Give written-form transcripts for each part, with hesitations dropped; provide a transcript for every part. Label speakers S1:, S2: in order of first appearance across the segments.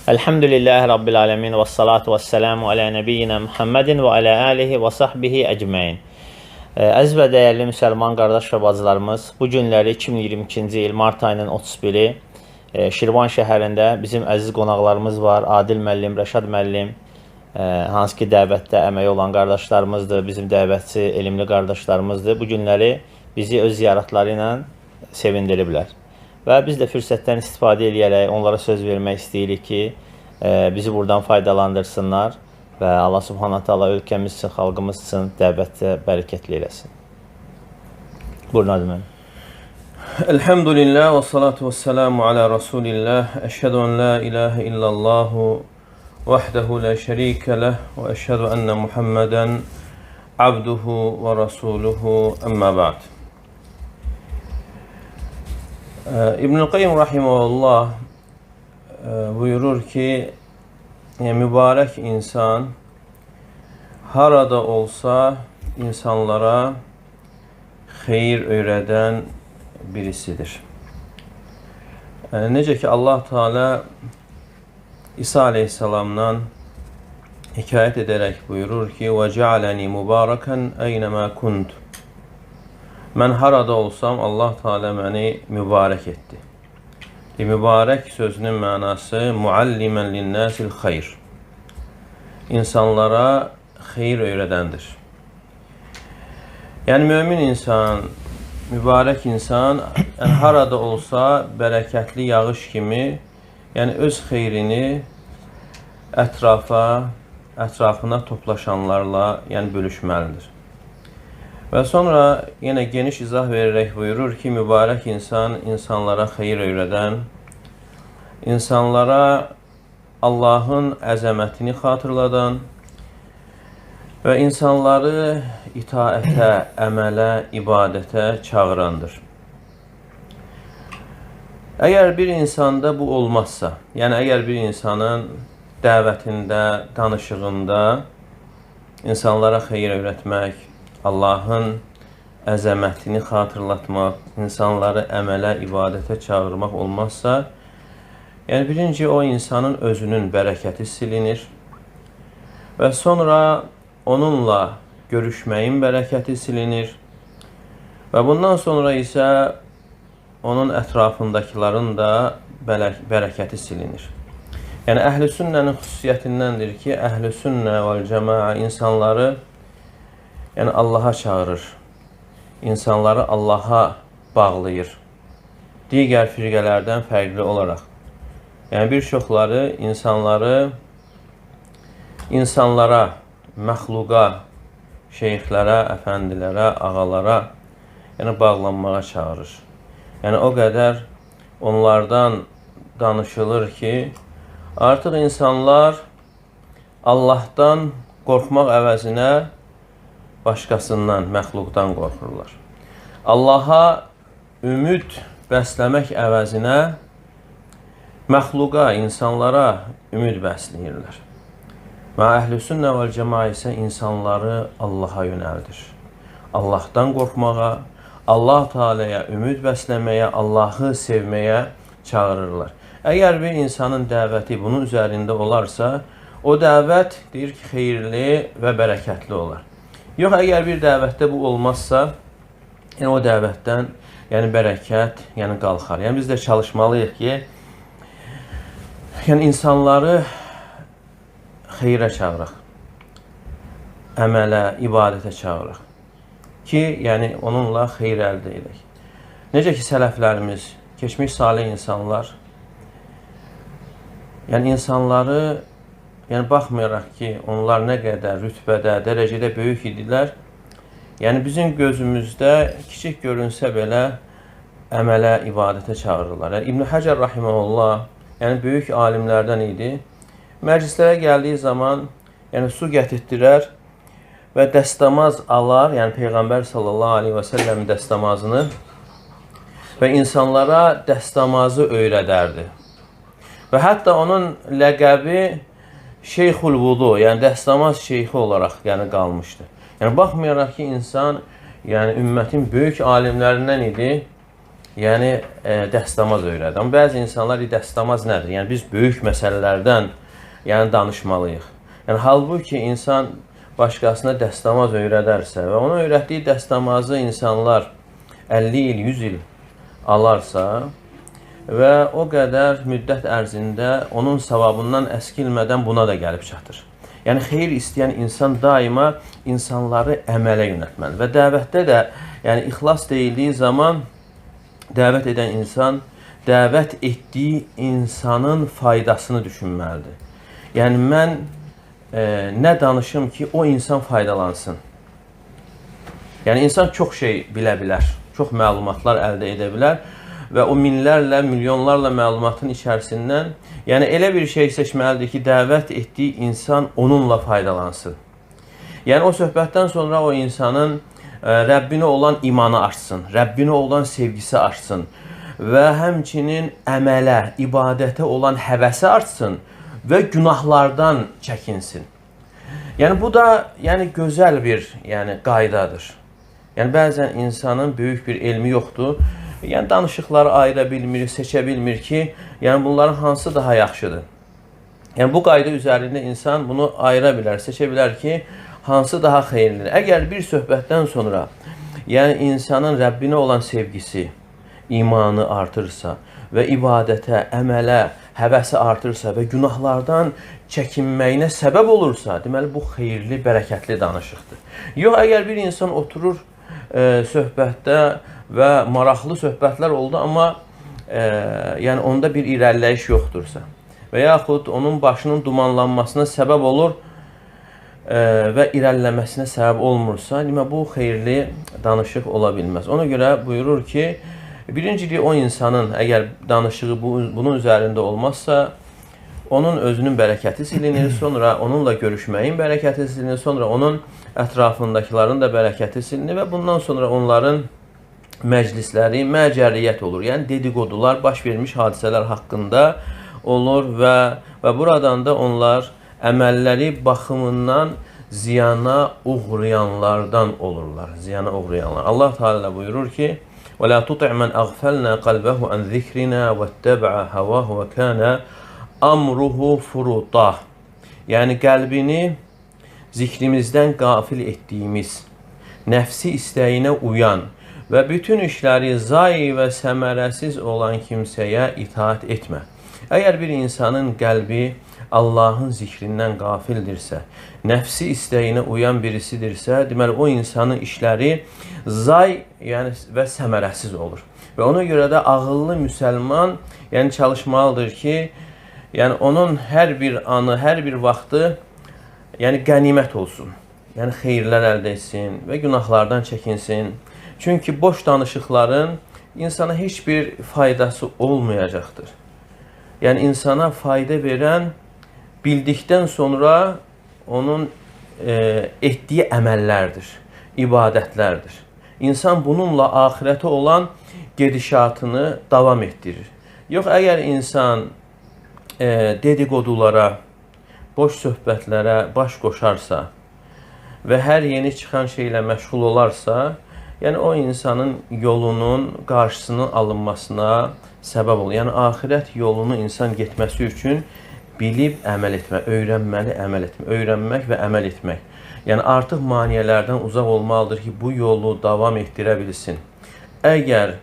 S1: Elhamdülillahi Rabbil alemin və salatu və selamu alə nəbiyyina Muhammedin və alə alihi və sahbihi əcməin. Əziz və dəyərli müsəlman qardaş və bacılarımız, bu günləri 2022-ci il mart ayının 31-i Şirvan şəhərində bizim əziz qonaqlarımız var. Adil müəllim, Rəşad müəllim, hansı ki dəvətdə əməyi olan qardaşlarımızdır, bizim dəvətçi, elmli qardaşlarımızdır. Bu günləri bizi öz ziyarətləri ilə sevindiriblər. Və biz də fürsətdən istifadə edərək onlara söz vermək istəyirik ki, bizi buradan faydalandırsınlar və Allah Subhanahu Taala ölkəmiz üçün, xalqımız üçün dəvətdə bərəkətli eləsin. Buyurun Adil müəllim.
S2: Elhamdülillah və salatu və selamu alə Rasulillah. Əşhədu ən la ilahə illallahu vahdehu la şərikə ləh və əşhədu ənə Muhammedən abduhu və rasuluhu əmmə ba'd. İbn-i Qayyim rahimehullah buyurur ki, mübarək insan harada olsa insanlara xeyir öyrədən birisidir. Necə ki Allah Teala İsa aleyhisselamdan hikayət edərək buyurur ki, وَجَعَلَنِي مُبَارَكًا اَيْنَمَا كُنْتُ Mən harada olsam, Allah Teala məni mübarək etdi. Mübarək sözünün mənası muallimən linnəsil xeyr. İnsanlara xeyir öyrədəndir. Yəni, mömin insan, mübarək insan, harada olsa bərəkətli yağış kimi, yəni öz xeyrini ətrafına toplaşanlarla bölüşməlidir. Və sonra yenə geniş izah verərək buyurur ki, mübarək insan insanlara xeyir öyrədən, insanlara Allahın əzəmətini xatırladan və insanları itaətə, əmələ, ibadətə çağırandır. Əgər bir insanda bu olmazsa, yəni əgər bir insanın dəvətində, danışığında insanlara xeyir öyrətmək, Allahın əzəmətini xatırlatmaq, insanları əmələ, ibadətə çağırmaq olmazsa, yəni birinci o insanın özünün bərəkəti silinir və sonra onunla görüşməyin bərəkəti silinir və bundan sonra isə onun ətrafındakiların da bərəkəti silinir. Yəni əhl-i sünnənin xüsusiyyətindəndir ki, əhl-i sünnə vəl-cəmaə insanları Allaha çağırır, insanları Allaha bağlayır, digər firqələrdən fərqli olaraq. Yəni, bir çoxları insanlara, məxluqa, şeyxlərə, əfəndilərə, ağalara bağlanmağa çağırır. Yəni, o qədər onlardan danışılır ki, artıq insanlar Allahdan qorxmaq əvəzinə başqasından, məxluqdan qorxurlar. Allaha ümid bəsləmək əvəzinə məxluqa, insanlara ümid bəsləyirlər. Və əhl-i sünnə vəl cəmaə isə insanları Allaha yönəldir. Allahdan qorxmağa, Allah Teala'ya ümid bəsləməyə, Allahı sevməyə çağırırlar. Əgər bir insanın dəvəti bunun üzərində olarsa, o dəvət deyir ki, xeyirli və bərəkətli olar. Yox, əgər bir dəvətdə bu olmazsa, o dəvətdən bərəkət qalxar. Yəni, biz də çalışmalıyıq ki, insanları xeyrə çağıraq, əmələ, ibadətə çağıraq ki, onunla xeyr əldə edək. Necə ki, sələflərimiz, keçmiş salih insanlar, insanları baxmayaraq ki, onlar nə qədər rütbədə, dərəcədə böyük idilər, bizim gözümüzdə kiçik görünsə belə əmələ, ibadətə çağırırlar. İbn-i Həcər rahimehullah, böyük alimlərdən idi. Məclislərə gəldiyi zaman su gətirtdirər və dəstəmaz alar, Peyğəmbər sallallahu aleyhi və səlləmin dəstəmazını və insanlara dəstəmazı öyrədərdi. Və hətta onun ləqəbi Şeyxul Vudu, dəstəmaz şeyxi olaraq qalmışdı. Baxmayaraq ki, insan ümmətin böyük alimlərindən idi, yəni dəstəmaz öyrədir. Amma bəzi insanlar dəstəmaz nədir? Yəni biz böyük məsələlərdən yəni danışmalıyıq. Yəni halbuki insan başqasına dəstəmaz öyrədərsə və ona öyrətdiyi dəstəmazı insanlar 50 il, 100 il alarsa və o qədər müddət ərzində onun savabından əskilmədən buna da gəlib çatır. Yəni xeyir istəyən insan daima insanları əmələ yönəltməlidir və dəvətdə də yəni ixlas deyildiyi zaman dəvət edən insan dəvət etdiyi insanın faydasını düşünməlidir. Yəni mən nə danışım ki, o insan faydalansın. Yəni insan çox şey bilə bilər, çox məlumatlar əldə edə bilər və o minlərlə, milyonlarla məlumatın içərisindən yəni elə bir şey seçməlidir ki, dəvət etdiyi insan onunla faydalansın. Yəni o söhbətdən sonra o insanın Rəbbinə olan imanı artsın, Rəbbinə olan sevgisi artsın və həmçinin əmələ, ibadətə olan həvəsi artsın və günahlardan çəkinsin. Yəni bu da yəni gözəl bir qaydadır. Yəni bəzən insanın böyük bir elmi yoxdur. Yəni danışıqları ayıra bilmir, seçə bilmir ki, yəni bunların hansı daha yaxşıdır. Yəni bu qayda üzərində insan bunu ayıra bilər, seçə bilər ki, hansı daha xeyirlidir. Əgər bir söhbətdən sonra yəni insanın Rəbbinə olan sevgisi, imanı artırsa və ibadətə, əmələ həvəsi artırsa və günahlardan çəkinməyinə səbəb olursa, deməli bu xeyirli, bərəkətli danışıqdır. Yox, əgər bir insan oturur söhbətdə və maraqlı söhbətlər oldu, amma yəni onda bir irəliləyiş yoxdursa və yaxud onun başının dumanlanmasına səbəb olur və irəliləməsinə səbəb olmursa, demək bu xeyirli danışıq ola bilməz. Ona görə buyurur ki, birinciliyi o insanın əgər danışığı bunun üzərində olmazsa, onun özünün bərəkəti silinir, sonra onunla görüşməyin bərəkəti silinir, sonra onun ətrafındakiların da bərəkəti silinir və bundan sonra onların məclisləri məcəriyyət olur. Yəni dedikodular, baş vermiş hadisələr haqqında olur və buradan da onlar əməlləri baxımından ziyana uğrayanlardan olurlar. Ziyana uğrayanlar. Allah Teala buyurur ki: وَلَا تُطِعْ مَنْ أَغْفَلْنَا قَلْبَهُ عَنْ ذِكْرِنَا وَاتَّبَعَ هَوَاهُ وَكَانَ أَمْرُهُ فُرُطًا. Yəni qəlbini zikrimizdən qafil etdiyimiz, nəfsi istəyinə uyan və bütün işləri zayi və səmərəsiz olan kimsəyə itaat etmə. Əgər bir insanın qəlbi Allahın zikrindən qafildirsə, nəfsi istəyinə uyan birisidirsə, deməli o insanın işləri zay və səmərəsiz olur. Və ona görə də ağıllı müsəlman çalışmalıdır ki, onun hər bir anı, hər bir vaxtı qənimət olsun. Yəni xeyirlər əldə etsin və günahlardan çəkinsin. Çünki boş danışıqların insana heç bir faydası olmayacaqdır. Yəni insana fayda verən bildikdən sonra onun etdiyi əməllərdir, ibadətlərdir. İnsan bununla axirətə olan gedişatını davam etdirir. Yox, əgər insan dedikodulara, boş söhbətlərə baş qoşarsa və hər yeni çıxan şeylə məşğul olarsa, yəni o insanın yolunun qarşısının alınmasına səbəb olur. Yəni axirət yolunu insan getməsi üçün bilib əməl etmək, öyrənməli əməl etmək, öyrənmək və əməl etmək. Yəni artıq maneələrdən uzaq olmalıdır ki, bu yolu davam etdirə bilsin. Əgər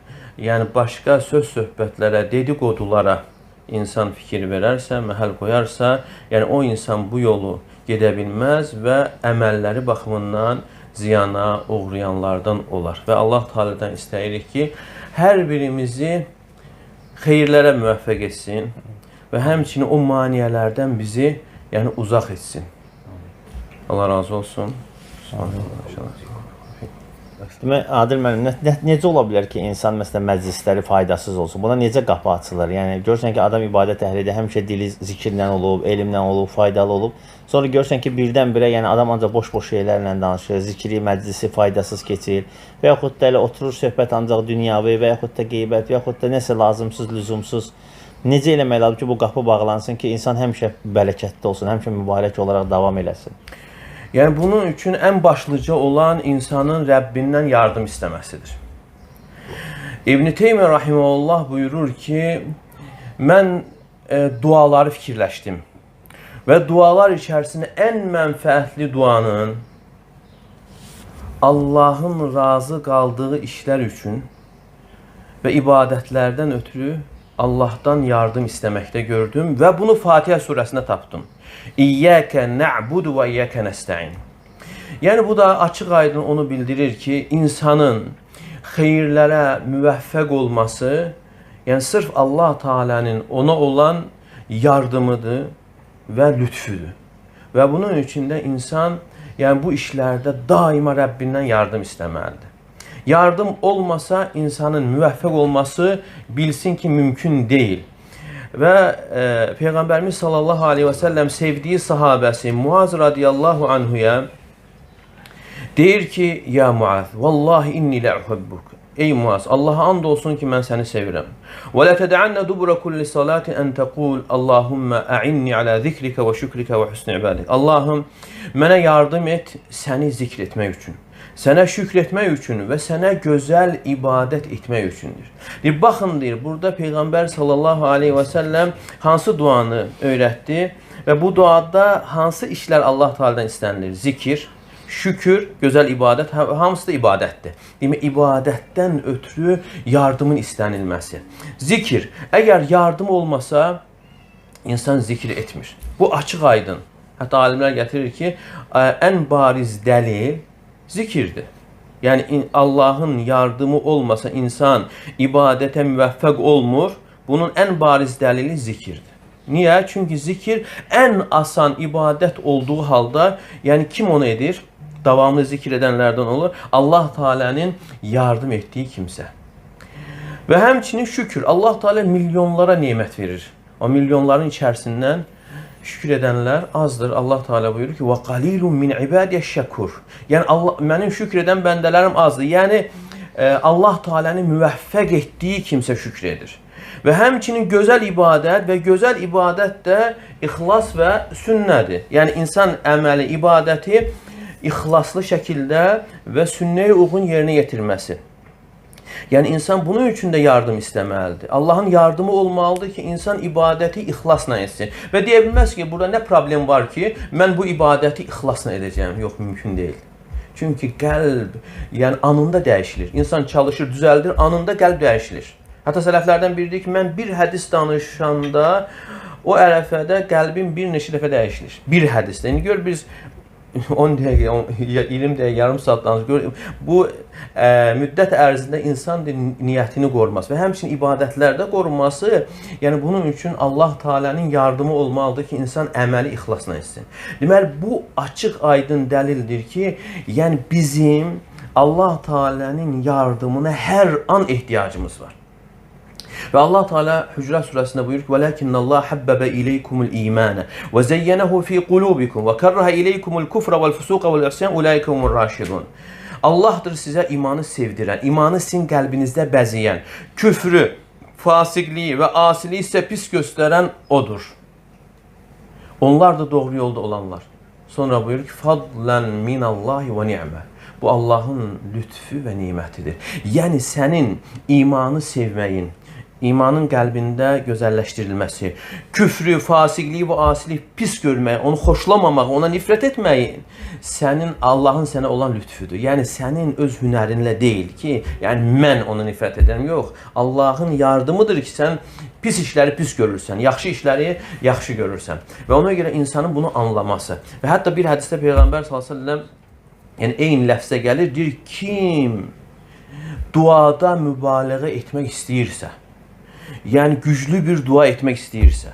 S2: başqa söz söhbətlərə, dedikodulara insan fikir verərsə, məhəl qoyarsa, yəni o insan bu yolu gedə bilməz və əməlləri baxımından ziyana uğrayanlardan olar. Və Allah Teala'dan istəyirik ki, hər birimizi xeyirlərə müvəffəq etsin və həmçinin o maneələrdən bizi uzaq etsin. Allah razı olsun.
S1: Demək, Adil müəllim, necə ola bilər ki, insan məsələn məclisləri faydasız olsun? Buna necə qapı açılır? Yəni görürsən ki, adam ibadət əhlidir, həmişə dili zikirlə olub, elmlə olub, faydalı olub. Sonra görürsən ki, birdən-birə adam ancaq boş-boş şeylərlə danışır, zikri, məclisi faydasız keçir və yaxud da elə oturur söhbət ancaq dünyavi və yaxud da qeybət və yaxud da nəsə lazımsız, lüzumsuz. Necə eləmək lazım ki, bu qapı bağlansın ki, insan həmişə bərəkətli olsun, həmişə mübarək olaraq davam eləsin?
S2: Yəni bunun üçün ən başlıca olan insanın Rəbbindən yardım istəməsidir. İbn Teymiyyə rahimehullah buyurur ki, mən duaları fikirləşdim və dualar içərisində ən mənfəətli duanın Allahın razı qaldığı işlər üçün və ibadətlərdən ötürü Allahdan yardım istəməkdə gördüm və bunu Fatihə surəsində tapdım. İyyəkə na'budu və iyyəkə nəstəin. Yəni bu da açıq aydın onu bildirir ki, insanın xeyirlərə müvəffəq olması, yəni sırf Allah Teala'nın ona olan yardımıdır və lütfüdür. Və bunun üçün də insan yəni bu işlərdə daima Rəbbindən yardım istəməlidir. Yardım olmasa insanın müvəffəq olması bilsin ki, mümkün deyil. Və Peyğəmbərimiz sallallahu aleyhi və səlləm sevdiyi sahabəsi Muaz radiyallahu anhuya deyir ki, ya Muaz, vallahi inni la'uhibbuk. Ey Muaz, Allah'a and olsun ki, mən səni sevirəm. Və la təd'anna dubura kulli salatin an taqul Allahumma a'inni ala zikrika və şükrika və husni ibadik. Allahım, mənə yardım et səni zikr etmək üçün, sənə şükr etmək üçün və sənə gözəl ibadət etmək üçündür. Deyir, baxın deyir, burada Peyğəmbər sallallahu aleyhi və səlləm hansı duanı öyrətdi və bu duada hansı işlər Allah Teala'dan istənilir? Zikir, şükür, gözəl ibadət, hamısı da ibadətdir. Demək, ibadətdən ötürü yardımın istənilməsi. Zikir, əgər yardım olmasa, insan zikr etmir. Bu açıq aydın. Hətta alimlər gətirir ki, ən bariz dəlil zikirdir. Yəni, Allahın yardımı olmasa insan ibadətə müvəffəq olmur. Bunun ən bariz dəlili zikirdir. Niyə? Çünki zikir ən asan ibadət olduğu halda, yəni kim onu edir? Davamlı zikr edənlərdən olur. Allah Teala'nın yardım etdiyi kimsə. Və həmçinin şükür. Allah Teala milyonlara nemət verir. O milyonların içərisindən şükür edənlər azdır. Allah Teala buyurur ki, وَقَلِيلٌ مِنْ عِبَادِيَ الشَّكُرِ. Yəni, mənim şükür edən bəndələrim azdır. Yəni, Allah Teala'nın müvəffəq etdiyi kimsə şükür edir. Və həmçinin gözəl ibadət və gözəl ibadət də ixlas və sünnədir. Yəni, insan əməli, ibadəti ixlaslı şəkildə və sünnəyə uyğun yerinə yetirməsi. Yəni, insan bunun üçün də yardım istəməlidir. Allahın yardımı olmalıdır ki, insan ibadəti ixlasla etsin. Və deyə bilməz ki, burada nə problem var ki, mən bu ibadəti ixlasla edəcəyim. Yox, mümkün deyil. Çünki qəlb, yəni anında dəyişilir. İnsan çalışır, düzəldir, anında qəlb dəyişilir. Hətta sələflərdən biridir ki, mən bir hədis danışanda o ərəfədə qəlbim bir neçə dəfə dəyişilir. Bir hədisdə. Yəni, gör, biz 10 dəqiqə, 20 dəqiqə, yarım saat danışır. Bu müddət ərzində insan niyyətini qorunması və həmçinin ibadətlərdə qorunması, yəni bunun üçün Allah Teala'nın yardımı olmalıdır ki, insan əməli ixlasla etsin. Deməli, bu açıq aydın dəlildir ki, yəni bizim Allah Teala'nın yardımına hər an ehtiyacımız var. Və Allah Teala Hücrət surəsində buyurur ki: "Velakinnallaha habbaba ileykumul iman ve zeyyenehu fi qulubikum ve keraha ileykumul kufra vel fusuqa vel isyan ulaika humur raşidun." Allahdır sizə imanı sevdirən, imanı sizin qəlbinizdə bəzəyən, küfrü, fasiqliyi və asiliyi isə pis göstərən odur. Onlar da doğru yolda olanlar. Sonra buyurur ki: "Fadlan minallahi ve ni'me." Bu Allahın lütfü və nemətidir. Yəni sənin imanı sevməyin, imanın qəlbində gözəlləşdirilməsi, küfrü, fasiqliyi və asiliyi pis görməyi, onu xoşlamamaq, ona nifrət etməyin, sənin Allahın sənə olan lütfüdür. Yəni sənin öz hünərinlə deyil ki, yəni mən ona nifrət edirəm. Yox, Allahın yardımıdır ki, sən pis işləri pis görürsən, yaxşı işləri yaxşı görürsən. Və ona görə insanın bunu anlaması. Və hətta bir hədisdə Peyğəmbər s.ə.v yəni eyni ləfzə gəlir, deyir, kim duada mübaliğə etmək istəyirsə, yəni güclü bir dua etmək istəyirsə,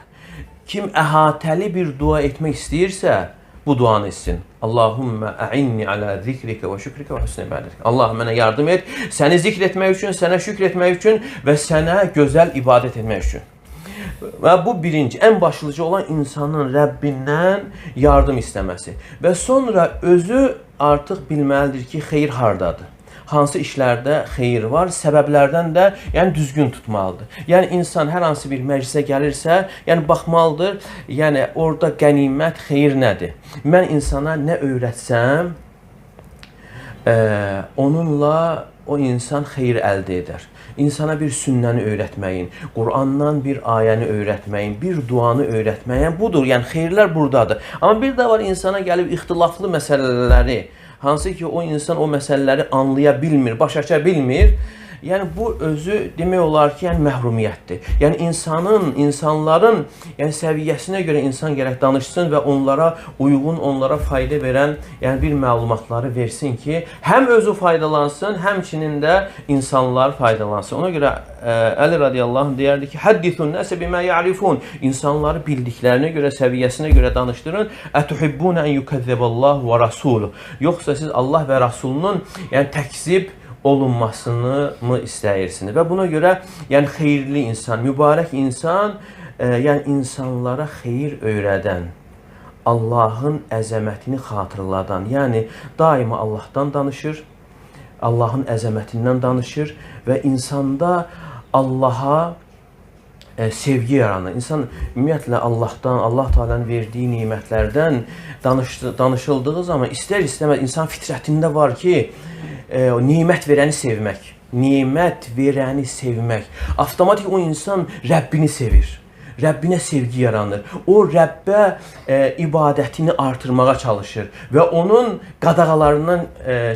S2: kim əhatəli bir dua etmək istəyirsə, bu duanı etsin. Allahumma a'inni ala zikrika və şükrika və husni ibadətik. Allah mənə yardım et, səni zikr etmək üçün, sənə şükr etmək üçün və sənə gözəl ibadət etmək üçün. Və bu birinci, ən başlıca olan insanın Rəbbindən yardım istəməsi. Və sonra özü artıq bilməlidir ki, xeyir hardadır. Hansı işlərdə xeyir var, səbəblərdən də yəni düzgün tutmalıdır. Yəni insan hər hansı bir məclisə gəlirsə, yəni baxmalıdır, yəni orada qənimət, xeyir nədir? Mən insana nə öyrətsəm, onunla o insan xeyir əldə edər. İnsana bir sünnəni öyrətməyin, Qurandan bir ayəni öyrətməyin, bir duanı öyrətməyin budur. Yəni xeyirlər buradadır. Amma bir də var insana gəlib ixtilaflı məsələləri, hansı ki o insan o məsələləri anlaya bilmir, başa düşə bilmir. Yəni bu özü demək olar ki, yəni məhrumiyyətdir. Yəni insanların yəni səviyyəsinə görə insan gərək danışsın və onlara uyğun, onlara fayda verən, yəni bir məlumatları versin ki, həm özü faydalansın, həmçinin də insanlar faydalansın. Ona görə Əli radiyallahu anh deyərdi ki, "Həddithun nəsə bimə ya'rifun." İnsanları bildiklərinə görə, səviyyəsinə görə danışdırın. "Ətuhibbuna en yukəzzəballahu və rasuluhu." Yoxsa siz Allah və Rasulunun yəni təkzib olunmasını mı istəyirsiniz? Və buna görə yəni xeyirli insan, mübarək insan, yəni insanlara xeyir öyrədən, Allahın əzəmətini xatırladan, yəni daima Allahdan danışır, Allahın əzəmətindən danışır və insanda Allaha sevgi yaranır. İnsan ümumiyyətlə Allahdan, Allah Taala'nın verdiyi nemətlərdən danışıldığı zaman istər-istəməz insan fitrətində var ki, nemət verəni sevmək, nemət verəni sevmək. Avtomatik o insan Rəbbini sevir. Rəbbinə sevgi yaranır. O Rəbbə ibadətini artırmağa çalışır və onun qadağalarından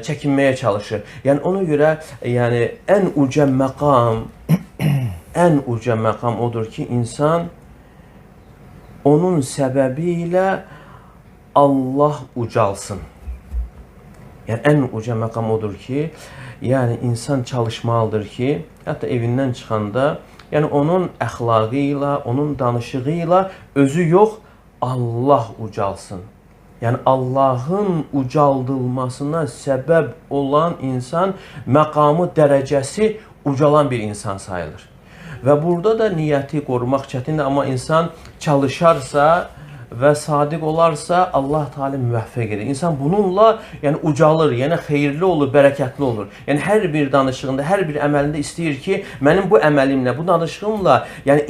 S2: çəkinməyə çalışır. Yəni ona görə yəni ən uca məqam odur ki, insan onun səbəbi ilə Allah ucalsın. Yəni ən uca məqam odur ki, yəni insan çalışmalıdır ki, hətta evindən çıxanda, yəni onun əxlaqı ilə, onun danışığı ilə özü yox, Allah ucalsın. Yəni Allahın ucaldılmasına səbəb olan insan məqamı, dərəcəsi ucalan bir insan sayılır. Və burada da niyyəti qorumaq çətindir, amma insan çalışarsa və sadiq olarsa Allah Teala müvəffəq edir. İnsan bununla yəni ucalır, yəni xeyirli olur, bərəkətli olur. Yəni hər bir danışığında, hər bir əməlində istəyir ki, mənim bu əməlimlə, bu danışığımla yəni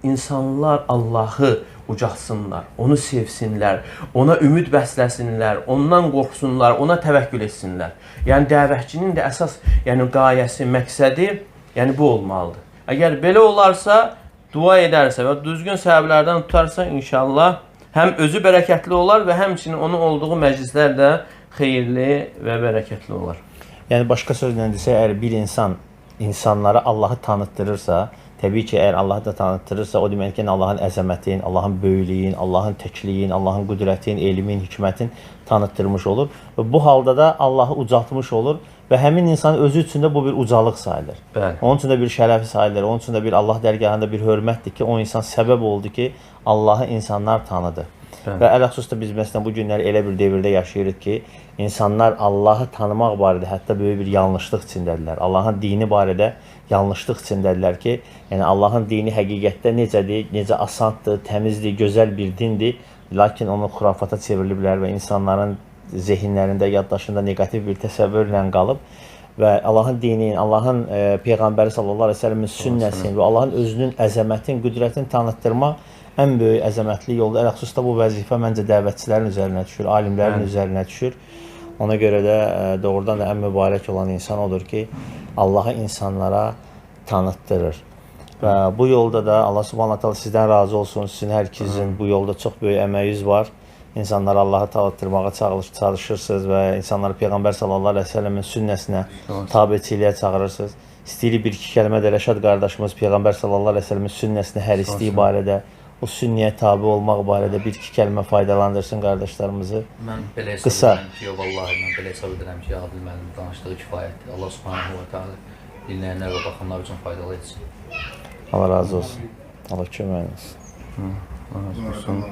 S2: insanlar Allahı ucalsınlar, onu sevsinlər, ona ümid bəsləsinlər, ondan qorxsunlar, ona təvəkkül etsinlər. Yəni dəvətçinin də əsas yəni qayəsi, məqsədi yəni bu olmalıdır. Əgər belə olarsa, dua edərsə və düzgün səbəblərdən tutarsa, inşallah həm özü bərəkətli olar və həmçinin onun olduğu məclislər də xeyirli və bərəkətli olar.
S1: Yəni başqa sözlə desək, əgər bir insan insanlara Allahı tanıtdırırsa, təbii ki, əgər Allahı da tanıtdırırsa, o demək ki, Allahın əzəmətin, Allahın böyüklüyün, Allahın təkliyin, Allahın qüdrətin, elmin, hikmətin tanıtdırmış olur. Və bu halda da Allahı ucaltmış olur və həmin insan özü üçün də bu bir ucalıq sayılır.
S2: Bəli.
S1: Onun üçün də bir şərəfi sayılır, onun üçün də bir Allah dərgahında bir hörmətdir ki, o insan səbəb oldu ki, Allahı insanlar tanıdı.
S2: Bəli.
S1: Və ələxüsusda biz məsələn bu günləri elə bir devirdə yaşayırıq ki, insanlar Allahı tanımaq barədə hətta böyük bir yanlışlıq içindədirlər. Allahın dini barədə yanlışlıq içindədirlər ki, yəni Allahın dini həqiqətdə necədir, necə asandır, təmizdir, gözəl bir dindir. Lakin onu xurafata çevriliblər və insanların zehinlərində, yaddaşında neqativ bir təsəvvürlə qalıb və Allahın dininin, Allahın Peyğəmbəri sallallahu əleyhi və səlləmin sünnəsini və Allahın özünün əzəmətin, qüdrətini tanıtdırmaq ən böyük əzəmətli yoldur. Ələxüsusda bu vəzifə məncə dəvətçilərin üzərinə düşür, alimlərin üzərinə düşür. Ona görə də doğrudan da ən mübarək olan insan odur ki, Allahı insanlara tanıtdırır. Və bu yolda da Allah Subhanahu taala sizdən razı olsun. Sizin hər ikinizin bu yolda çox böyük əməyiniz var. İnsanları Allah'a tanıtdırmağa çalışırsınız və insanları Peyğəmbər sallallahu əleyhi və səlləmin sünnəsinə tabeçiliyə çağırırsınız. İstəyirik bir-iki kəlmə də Rəşad qardaşımız Peyğəmbər sallallahu əleyhi və səlləmin sünnəsinə hər istəyi barədə, o sünniyə tabe olmaq barədə bir-iki kəlmə faydalandırsın qardaşlarımızı.
S3: Mən belə hesab edirəm ki, vallahi mən belə hesab edirəm ki, Adil müəllim danışdığı kifayətdir. Allah subhanahu wa ta'ala dinləyənlər və baxanlar üçün faydalı etsin.
S1: Allah razı olsun. Allah köməyiniz.
S2: Allah razı olsun.